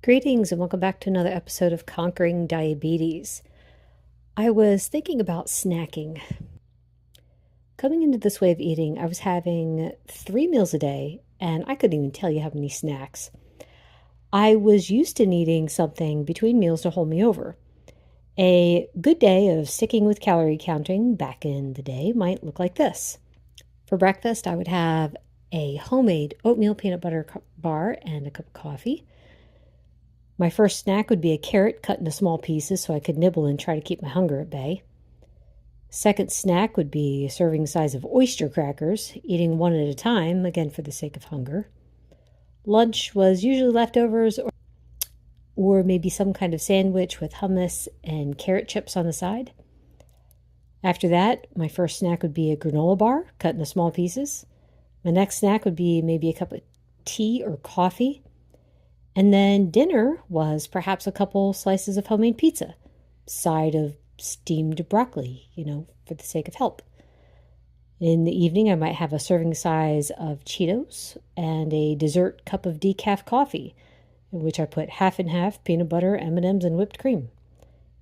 Greetings and welcome back to another episode of Conquering Diabetes. I was thinking about snacking. Coming into this way of eating, I was having 3 meals a day, and I couldn't even tell you how many snacks. I was used to needing something between meals to hold me over. A good day of sticking with calorie counting back in the day might look like this. For breakfast, I would have a homemade oatmeal peanut butter bar and a cup of coffee. My first snack would be a carrot cut into small pieces so I could nibble and try to keep my hunger at bay. Second snack would be a serving size of oyster crackers, eating one at a time, again for the sake of hunger. Lunch was usually leftovers or maybe some kind of sandwich with hummus and carrot chips on the side. After that, my first snack would be a granola bar cut into small pieces. My next snack would be maybe a cup of tea or coffee. And then dinner was perhaps a couple slices of homemade pizza, side of steamed broccoli, for the sake of help. In the evening, I might have a serving size of Cheetos and a dessert cup of decaf coffee, in which I put half and half peanut butter, M&Ms, and whipped cream.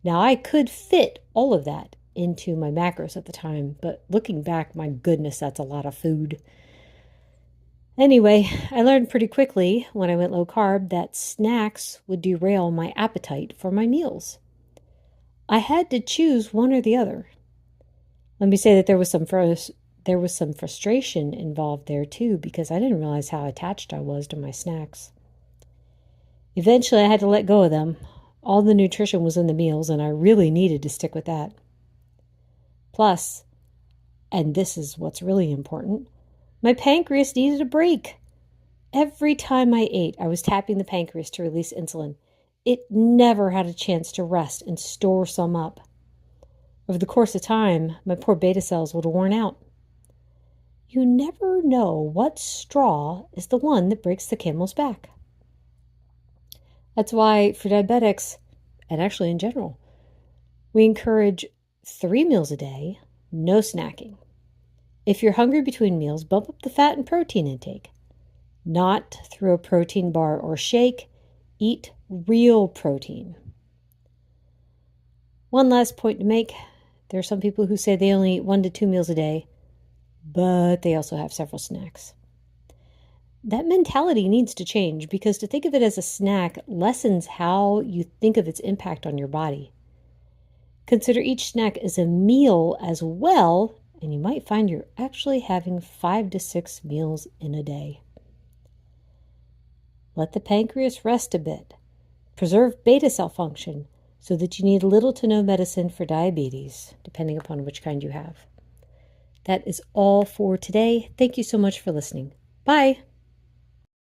Now, I could fit all of that into my macros at the time, but looking back, my goodness, that's a lot of food. Anyway, I learned pretty quickly when I went low carb that snacks would derail my appetite for my meals. I had to choose one or the other. Let me say that there was some frustration involved there too, because I didn't realize how attached I was to my snacks. Eventually, I had to let go of them. All the nutrition was in the meals, and I really needed to stick with that. Plus, and this is what's really important, my pancreas needed a break. Every time I ate, I was tapping the pancreas to release insulin. It never had a chance to rest and store some up. Over the course of time, my poor beta cells would have worn out. You never know what straw is the one that breaks the camel's back. That's why for diabetics, and actually in general, we encourage 3 meals a day, no snacking. If you're hungry between meals, bump up the fat and protein intake. Not through a protein bar or shake. Eat real protein. One last point to make. There are some people who say they only eat 1 to 2 meals a day, but they also have several snacks. That mentality needs to change, because to think of it as a snack lessens how you think of its impact on your body. Consider each snack as a meal as well, and you might find you're actually having 5 to 6 meals in a day. Let the pancreas rest a bit. Preserve beta cell function so that you need little to no medicine for diabetes, depending upon which kind you have. That is all for today. Thank you so much for listening. Bye.